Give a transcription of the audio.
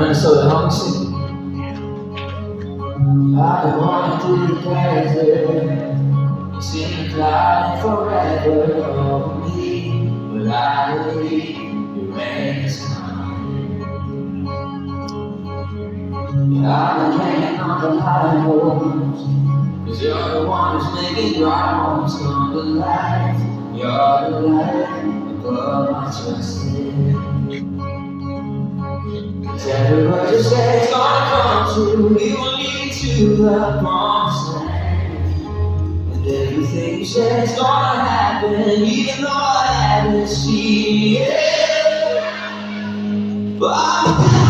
Minnesota, help me sing. I've been walking through the desert, seen the cloud forever over me, but I believe your rain is coming. Yeah, I've been hanging on the high roads, 'cause you're the one who's making problems come to life. You're the light above my trust in. Every word you say is gonna come true. He will lead you to the promised land. And everything you say is gonna happen, even though I haven't seen it. But